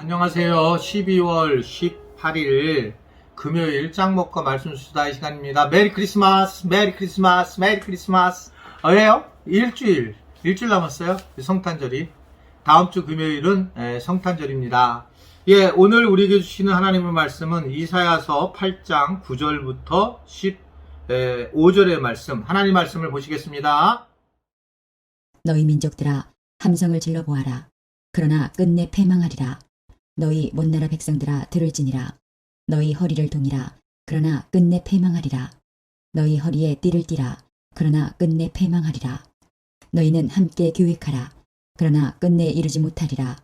안녕하세요. 12월 18일 금요일 짱먹고 말씀 수다의 시간입니다. 메리 크리스마스, 메리 크리스마스, 메리 크리스마스. 왜요? 일주일 남았어요. 성탄절이. 다음 주 금요일은 성탄절입니다. 예, 오늘 우리에게 주시는 하나님의 말씀은 이사야서 8장 9절부터 15절의 말씀, 하나님 말씀을 보시겠습니다. 너희 민족들아 함성을 질러 보아라. 그러나 끝내 패망하리라. 너희 못나라 백성들아 들을지니라. 너희 허리를 동이라. 그러나 끝내 패망하리라. 너희 허리에 띠를 띠라. 그러나 끝내 패망하리라. 너희는 함께 교획하라. 그러나 끝내 이루지 못하리라.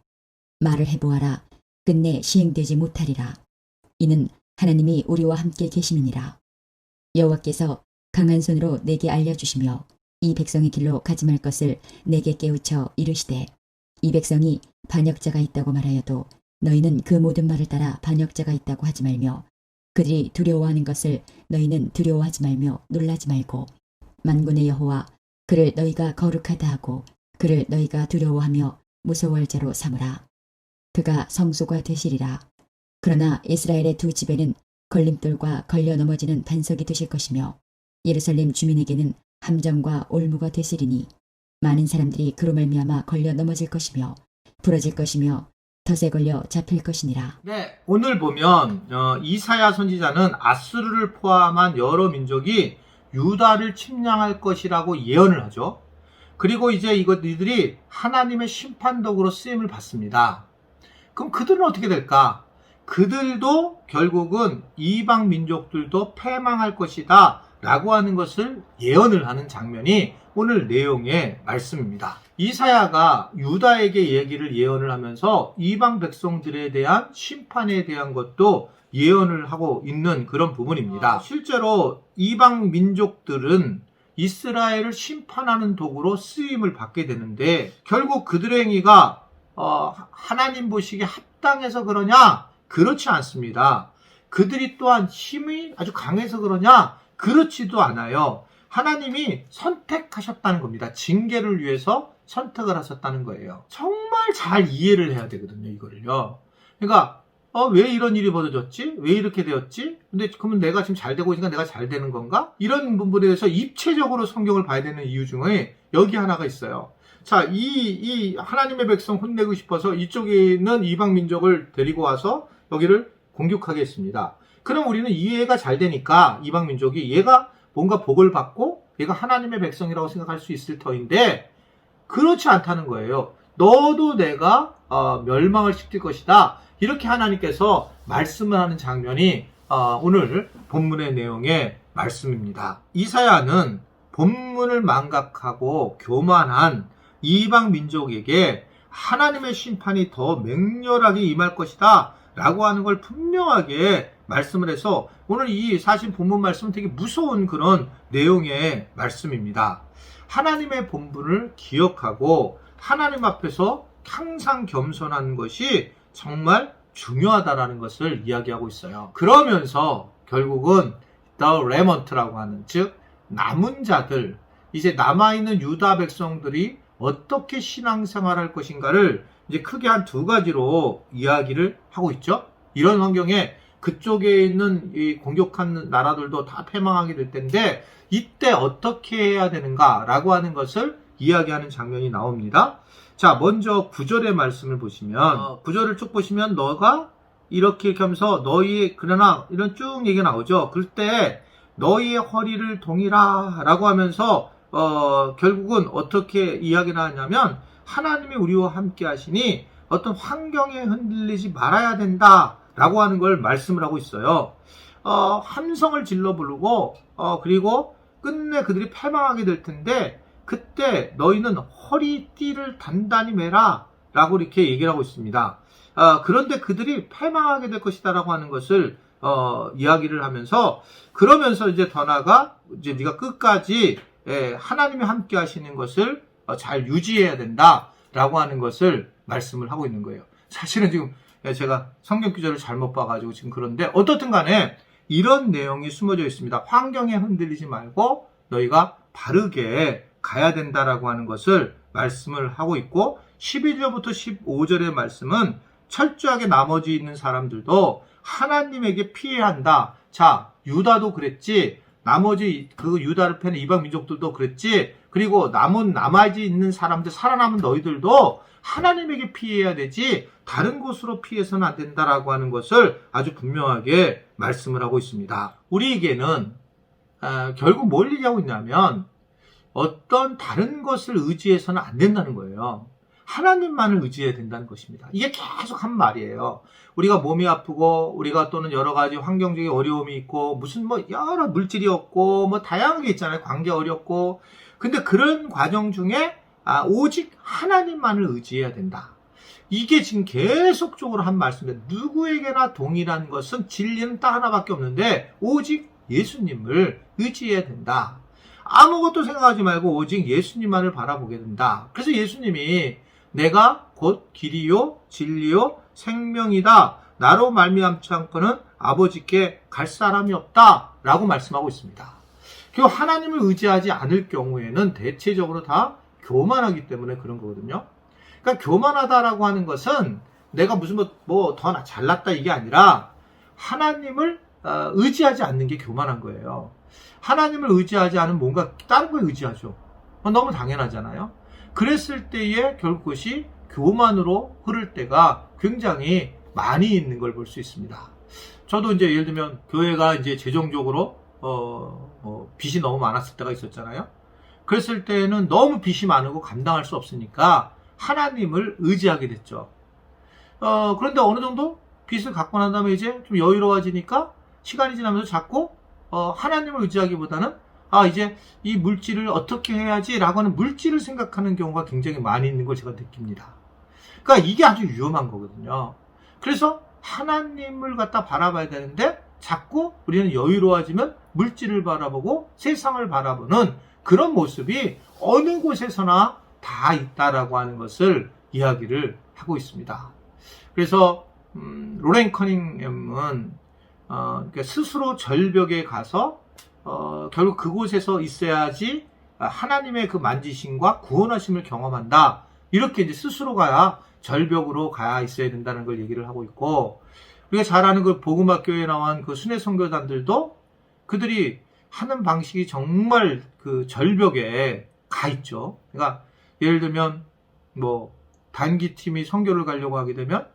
말을 해보아라. 끝내 시행되지 못하리라. 이는 하나님이 우리와 함께 계심이니라. 여호와께서 강한 손으로 내게 알려주시며 이 백성의 길로 가지 말 것을 내게 깨우쳐 이르시되 이 백성이 반역자가 있다고 말하여도 너희는 그 모든 말을 따라 반역자가 있다고 하지 말며 그들이 두려워하는 것을 너희는 두려워하지 말며 놀라지 말고 만군의 여호와 그를 너희가 거룩하다 하고 그를 너희가 두려워하며 무서워할 자로 삼으라. 그가 성소가 되시리라. 그러나 이스라엘의 두 집에는 걸림돌과 걸려 넘어지는 반석이 되실 것이며 예루살렘 주민에게는 함정과 올무가 되시리니 많은 사람들이 그로 말미암아 걸려 넘어질 것이며 부러질 것이며 덫에 걸려 잡힐 것이니라. 네, 오늘 보면 이사야 선지자는 아수르를 포함한 여러 민족이 유다를 침략할 것이라고 예언을 하죠. 그리고 이제 이들이 하나님의 심판덕으로 쓰임을 받습니다. 그럼 그들은 어떻게 될까? 그들도 결국은 이방 민족들도 패망할 것이다 라고 하는 것을 예언을 하는 장면이 오늘 내용의 말씀입니다. 이사야가 유다에게 얘기를 예언을 하면서 이방 백성들에 대한 심판에 대한 것도 예언을 하고 있는 그런 부분입니다. 실제로 이방 민족들은 이스라엘을 심판하는 도구로 쓰임을 받게 되는데 결국 그들의 행위가 하나님 보시기에 합당해서 그러냐? 그렇지 않습니다. 그들이 또한 힘이 아주 강해서 그러냐? 그렇지도 않아요. 하나님이 선택하셨다는 겁니다. 징계를 위해서 선택을 하셨다는 거예요. 정말 잘 이해를 해야 되거든요, 이거를요. 그러니까 왜 이런 일이 벌어졌지? 왜 이렇게 되었지? 근데 그러면 내가 지금 잘 되고 있으니까 내가 잘 되는 건가? 이런 부분에 대해서 입체적으로 성경을 봐야 되는 이유 중에 여기 하나가 있어요. 자, 이 하나님의 백성 혼내고 싶어서 이쪽에 있는 이방 민족을 데리고 와서 여기를 공격하게 했습니다. 그럼 우리는 이해가 잘 되니까 이방 민족이 얘가 뭔가 복을 받고 얘가 하나님의 백성이라고 생각할 수 있을 터인데 그렇지 않다는 거예요. 너도 내가 멸망을 시킬 것이다. 이렇게 하나님께서 말씀을 하는 장면이 오늘 본문의 내용의 말씀입니다. 이사야는 본문을 망각하고 교만한 이방 민족에게 하나님의 심판이 더 맹렬하게 임할 것이다 라고 하는 걸 분명하게 말씀을 해서 오늘 이 사실 본문 말씀은 되게 무서운 그런 내용의 말씀입니다. 하나님의 본분을 기억하고 하나님 앞에서 항상 겸손한 것이 정말 중요하다라는 것을 이야기하고 있어요. 그러면서 결국은 The Remnant라고 하는 즉 남은 자들 이제 남아있는 유다 백성들이 어떻게 신앙생활할 것인가를 이제 크게 한 두 가지로 이야기를 하고 있죠. 이런 환경에 그쪽에 있는 이 공격한 나라들도 다 패망하게 될 텐데 이때 어떻게 해야 되는가라고 하는 것을 이야기하는 장면이 나옵니다. 자, 먼저 9절의 말씀을 보시면 9절을 쭉 보시면 너가 이렇게 하면서 그러나 이런 쭉 얘기가 나오죠. 그럴 때 너희의 허리를 동이라 라고 하면서 결국은 어떻게 이야기를 하냐면 하나님이 우리와 함께 하시니 어떤 환경에 흔들리지 말아야 된다 라고 하는 걸 말씀을 하고 있어요. 함성을 질러 부르고 그리고 끝내 그들이 패망하게 될 텐데 그때 너희는 허리띠를 단단히 매라 라고 이렇게 얘기를 하고 있습니다. 그런데 그들이 패망하게 될 것이다 라고 하는 것을 이야기를 하면서 그러면서 이제 더 나아가 이제 네가 끝까지 하나님이 함께 하시는 것을 잘 유지해야 된다 라고 하는 것을 말씀을 하고 있는 거예요. 사실은 지금 제가 성경 구절을 잘못 봐가지고 지금 그런데 어떻든 간에 이런 내용이 숨어져 있습니다. 환경에 흔들리지 말고 너희가 바르게 가야 된다라고 하는 것을 말씀을 하고 있고 11절부터 15절의 말씀은 철저하게 나머지 있는 사람들도 하나님에게 피해야 한다. 자, 유다도 그랬지. 나머지 그 유다를 패는 이방 민족들도 그랬지. 그리고 남아지 있는 사람들, 살아남은 너희들도 하나님에게 피해야 되지 다른 곳으로 피해서는 안 된다라고 하는 것을 아주 분명하게 말씀을 하고 있습니다. 우리에게는 결국 뭘 얘기하고 있냐면 어떤 다른 것을 의지해서는 안 된다는 거예요. 하나님만을 의지해야 된다는 것입니다. 이게 계속 한 말이에요. 우리가 몸이 아프고 우리가 또는 여러 가지 환경적인 어려움이 있고 무슨 뭐 여러 물질이 없고 뭐 다양한 게 있잖아요. 관계 어렵고. 근데 그런 과정 중에 오직 하나님만을 의지해야 된다. 이게 지금 계속적으로 한 말씀인데 누구에게나 동일한 것은 진리는 딱 하나밖에 없는데 오직 예수님을 의지해야 된다. 아무것도 생각하지 말고 오직 예수님만을 바라보게 된다. 그래서 예수님이 내가 곧 길이요 진리요 생명이다. 나로 말미암지 않고는 아버지께 갈 사람이 없다. 라고 말씀하고 있습니다. 결국 하나님을 의지하지 않을 경우에는 대체적으로 다 교만하기 때문에 그런 거거든요. 그러니까 교만하다라고 하는 것은 내가 무슨 뭐 더 잘났다 이게 아니라 하나님을 의지하지 않는 게 교만한 거예요. 하나님을 의지하지 않으면 뭔가 다른 걸 의지하죠. 너무 당연하잖아요. 그랬을 때에 결국 그것이 교만으로 흐를 때가 굉장히 많이 있는 걸 볼 수 있습니다. 저도 이제 예를 들면 교회가 이제 재정적으로 빚이 너무 많았을 때가 있었잖아요. 그랬을 때는 너무 빚이 많고 감당할 수 없으니까 하나님을 의지하게 됐죠. 그런데 어느 정도 빚을 갖고 난 다음에 이제 좀 여유로워지니까 시간이 지나면서 자꾸 하나님을 의지하기보다는 이제 이 물질을 어떻게 해야지라고 하는 물질을 생각하는 경우가 굉장히 많이 있는 걸 제가 느낍니다. 그러니까 이게 아주 위험한 거거든요. 그래서 하나님을 갖다 바라봐야 되는데 자꾸 우리는 여유로워지면 물질을 바라보고 세상을 바라보는 그런 모습이 어느 곳에서나 다 있다라고 하는 것을 이야기를 하고 있습니다. 그래서 로렌 커닝햄은 그러니까 스스로 절벽에 가서 결국 그곳에서 있어야지 하나님의 그 만지심과 구원하심을 경험한다. 이렇게 이제 스스로가 절벽으로 가야 있어야 된다는 걸 얘기를 하고 있고, 우리가 잘 아는 그 복음학교에 나온 그 순회 선교단들도 그들이 하는 방식이 정말 그 절벽에 가 있죠. 그러니까 예를 들면 뭐 단기팀이 선교를 가려고 하게 되면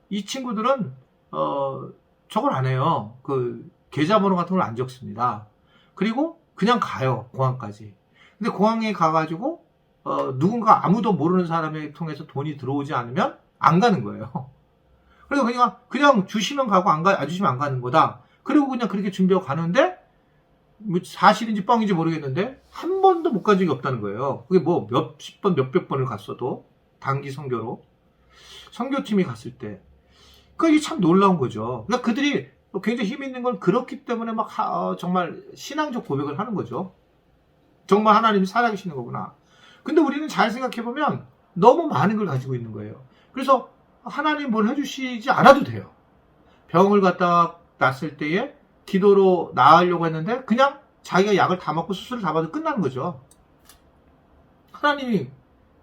이 친구들은 저걸 안 해요. 그 계좌번호 같은 걸 안 적습니다. 그리고 그냥 가요, 공항까지. 근데 공항에 가가지고 누군가 아무도 모르는 사람을 통해서 돈이 들어오지 않으면 안 가는 거예요. 그래서 그냥 주시면 가고 안 주시면 안 가는 거다. 그리고 그냥 그렇게 준비하고 가는데 뭐 사실인지 뻥인지 모르겠는데 한 번도 못 간 적이 없다는 거예요. 그게 뭐 몇십 번, 몇백 번을 갔어도 단기 선교로 선교팀이 갔을 때. 그러니까 이게 참 놀라운 거죠. 그러니까 그들이 굉장히 힘 있는 건 그렇기 때문에 막 정말 신앙적 고백을 하는 거죠. 정말 하나님이 살아계시는 거구나. 근데 우리는 잘 생각해보면 너무 많은 걸 가지고 있는 거예요. 그래서 하나님 뭘 해주시지 않아도 돼요. 병을 갖다 놨을 때에 기도로 나으려고 했는데 그냥 자기가 약을 다 먹고 수술을 다 받아도 끝나는 거죠. 하나님이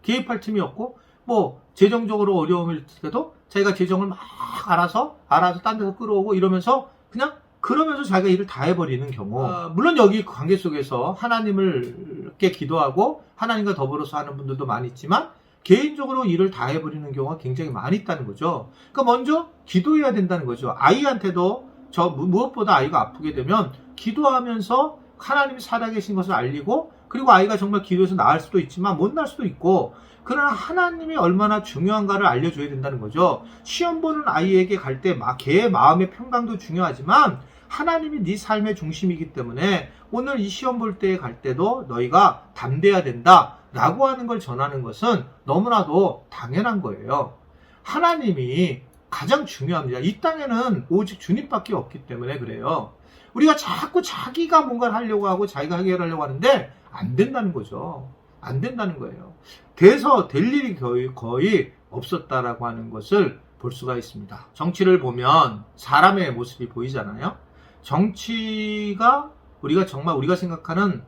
개입할 틈이 없고 뭐 재정적으로 어려움일 때도 자기가 재정을 막 알아서 딴 데서 끌어오고 이러면서 그냥 그러면서 자기가 일을 다 해버리는 경우, 물론 여기 관계 속에서 하나님을께 기도하고 하나님과 더불어서 하는 분들도 많이 있지만 개인적으로 일을 다 해버리는 경우가 굉장히 많이 있다는 거죠. 그러니까 먼저 기도해야 된다는 거죠. 아이한테도 무엇보다 아이가 아프게 되면 기도하면서 하나님이 살아계신 것을 알리고, 그리고 아이가 정말 기도해서 나을 수도 있지만 못 날 수도 있고, 그러나 하나님이 얼마나 중요한가를 알려줘야 된다는 거죠. 시험 보는 아이에게 갈 때 걔의 마음의 평강도 중요하지만 하나님이 네 삶의 중심이기 때문에 오늘 이 시험 볼 때 갈 때도 너희가 담대해야 된다 라고 하는 걸 전하는 것은 너무나도 당연한 거예요. 하나님이 가장 중요합니다. 이 땅에는 오직 주님밖에 없기 때문에 그래요. 우리가 자꾸 자기가 뭔가를 하려고 하고 자기가 해결하려고 하는데 안 된다는 거죠. 안 된다는 거예요. 돼서 될 일이 거의 없었다라고 하는 것을 볼 수가 있습니다. 정치를 보면 사람의 모습이 보이잖아요. 정치가 우리가 생각하는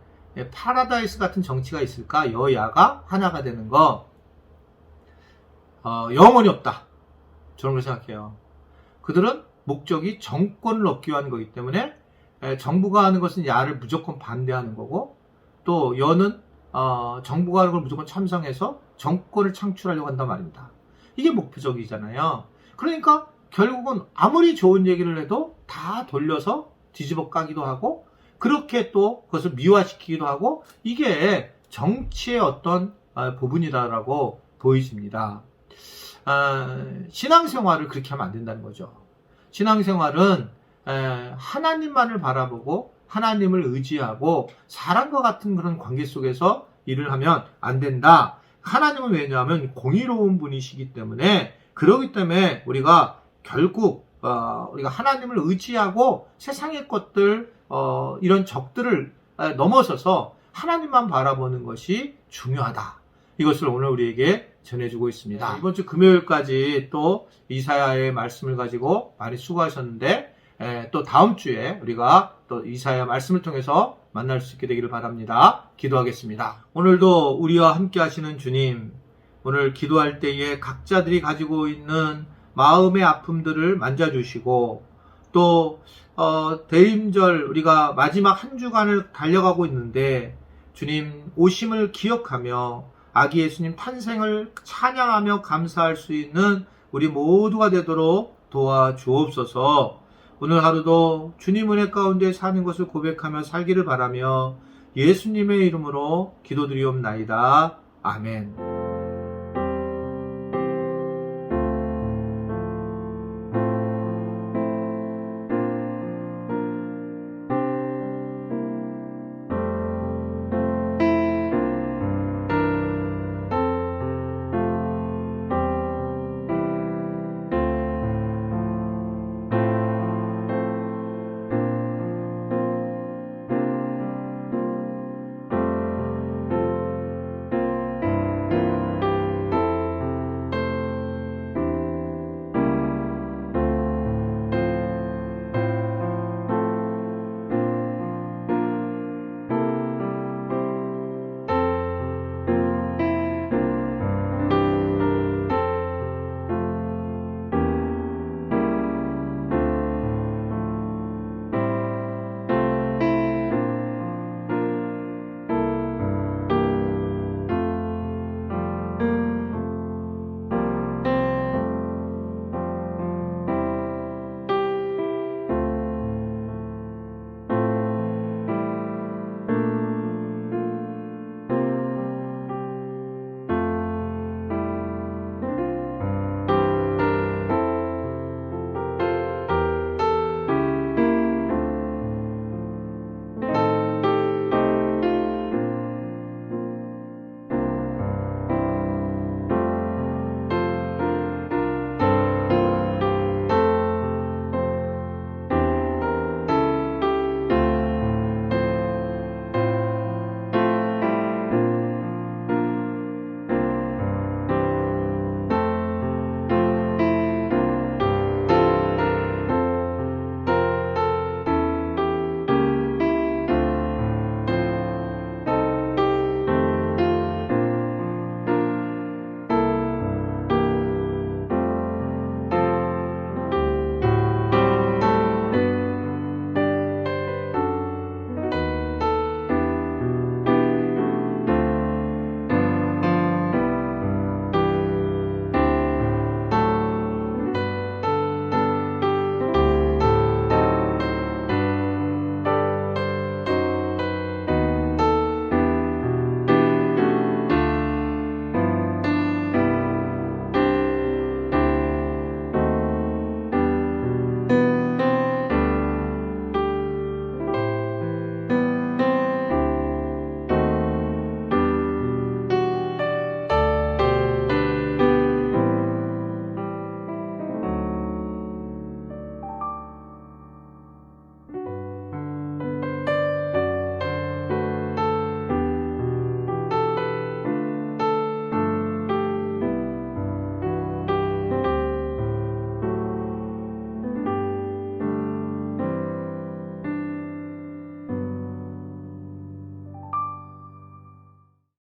파라다이스 같은 정치가 있을까? 여야가 하나가 되는 거 영원히 없다. 저는 그렇게 생각해요. 그들은 목적이 정권을 얻기 위한 거기 때문에 정부가 하는 것은 야를 무조건 반대하는 거고, 또 여는 정부가 하는 걸 무조건 참상해서 정권을 창출하려고 한단 말입니다. 이게 목표적이잖아요. 그러니까 결국은 아무리 좋은 얘기를 해도 다 돌려서 뒤집어 까기도 하고, 그렇게 또 그것을 미화시키기도 하고, 이게 정치의 어떤 부분이다라고 보여집니다. 신앙생활을 그렇게 하면 안 된다는 거죠. 신앙생활은 하나님만을 바라보고 하나님을 의지하고 사람과 같은 그런 관계 속에서 일을 하면 안 된다. 하나님은 왜냐하면 공의로운 분이시기 때문에, 그러기 때문에 우리가 결국 우리가 하나님을 의지하고 세상의 것들, 이런 적들을 넘어서서 하나님만 바라보는 것이 중요하다. 이것을 오늘 우리에게 전해주고 있습니다. 이번 주 금요일까지 또 이사야의 말씀을 가지고 많이 수고하셨는데, 또 다음 주에 우리가 또 이사야 말씀을 통해서 만날 수 있게 되기를 바랍니다. 기도하겠습니다. 오늘도 우리와 함께 하시는 주님, 오늘 기도할 때에 각자들이 가지고 있는 마음의 아픔들을 만져주시고, 또 대임절 우리가 마지막 한 주간을 달려가고 있는데, 주님 오심을 기억하며 아기 예수님 탄생을 찬양하며 감사할 수 있는 우리 모두가 되도록 도와주옵소서. 오늘 하루도 주님 은혜 가운데 사는 것을 고백하며 살기를 바라며 예수님의 이름으로 기도드리옵나이다. 아멘.